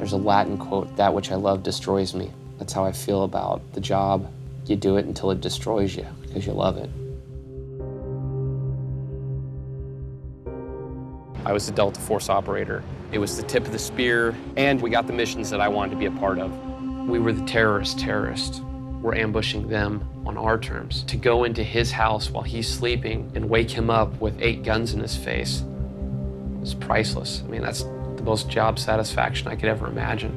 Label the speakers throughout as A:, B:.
A: There's a Latin quote, "That which I love destroys me." That's how I feel about the job. You do it until it destroys you, because you love it. I was the Delta Force operator. It was the tip of the spear, and we got the missions that I wanted to be a part of. We were the terrorists. We're ambushing them on our terms. To go into his house while he's sleeping and wake him up with 8 guns in his face is priceless. I mean, that's the most job satisfaction I could ever imagine.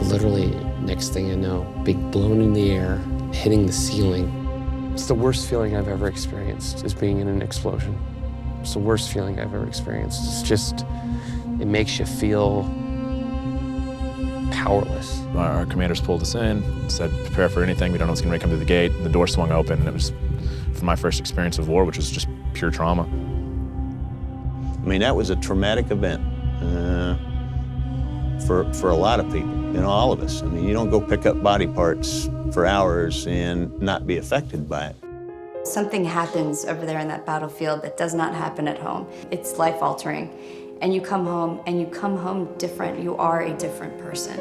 A: Literally, next thing I know, being blown in the air, hitting the ceiling. It's the worst feeling I've ever experienced, is being in an explosion. It's the worst feeling I've ever experienced. It's just, it makes you feel powerless.
B: Our commanders pulled us in, said, prepare for anything. We don't know what's going to come through the gate. The door swung open, and it was for my first experience of war, which was just pure trauma.
C: I mean, that was a traumatic event for a lot of people, you know, all of us. I mean, you don't go pick up body parts for hours and not be affected by it.
D: Something happens over there in that battlefield that does not happen at home. It's life-altering. And you come home, and you come home different. You are a different person.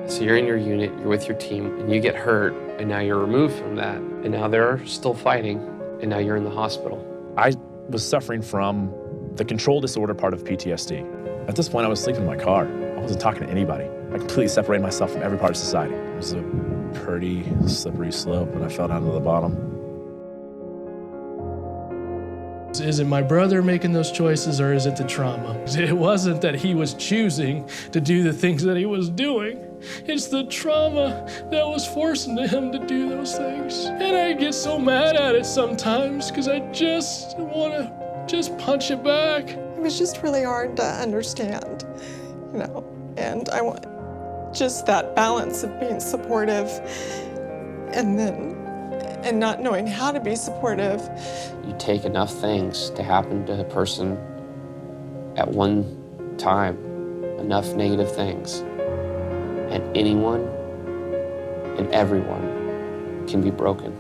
A: So you're in your unit, you're with your team, and you get hurt, and now you're removed from that. And now they're still fighting, and now you're in the hospital.
B: I was suffering from the control disorder part of PTSD. At this point, I was sleeping in my car. I wasn't talking to anybody. I completely separated myself from every part of society. It was a pretty slippery slope, and I fell down to the bottom.
E: Is it my brother making those choices, or is it the trauma? It wasn't that he was choosing to do the things that he was doing. It's the trauma that was forcing him to do those things. And I get so mad at it sometimes because I just want to just punch it back.
F: It was just really hard to understand, you know, and I want just that balance of being supportive and not knowing how to be supportive.
A: You take enough things to happen to a person at one time, enough negative things, and anyone and everyone can be broken.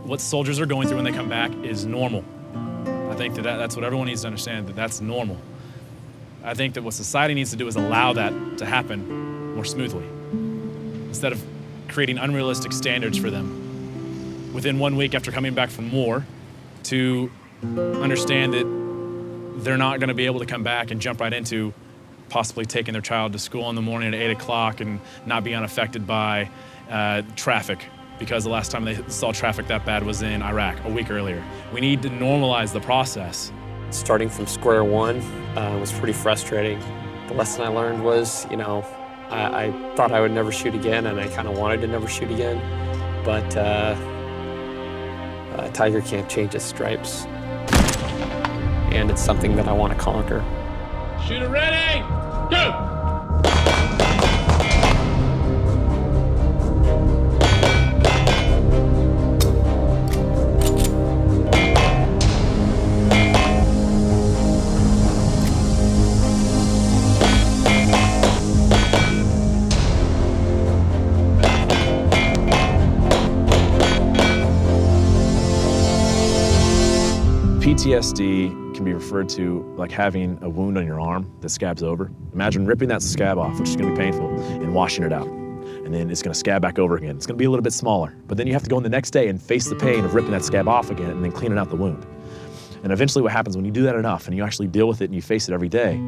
B: What soldiers are going through when they come back is normal. I think that's what everyone needs to understand, that that's normal. I think that what society needs to do is allow that to happen more smoothly, instead of creating unrealistic standards for them within 1 week after coming back from war, to understand that they're not going to be able to come back and jump right into possibly taking their child to school in the morning at 8 o'clock and not be unaffected by traffic, because the last time they saw traffic that bad was in Iraq a week earlier. We need to normalize the process.
A: Starting from square one was pretty frustrating. The lesson I learned was, you know, I thought I would never shoot again, and I kind of wanted to never shoot again, but a tiger can't change its stripes, and it's something that I want to conquer.
E: Shooter ready, go!
B: PTSD can be referred to like having a wound on your arm that scabs over. Imagine ripping that scab off, which is going to be painful, and washing it out. And then it's going to scab back over again. It's going to be a little bit smaller. But then you have to go in the next day and face the pain of ripping that scab off again and then cleaning out the wound. And eventually what happens when you do that enough and you actually deal with it and you face it every day,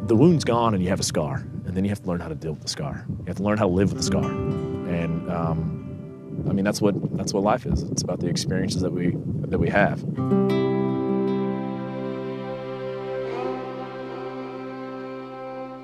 B: the wound's gone and you have a scar. And then you have to learn how to deal with the scar. You have to learn how to live with the scar. And I mean, that's what life is. It's about the experiences that we have.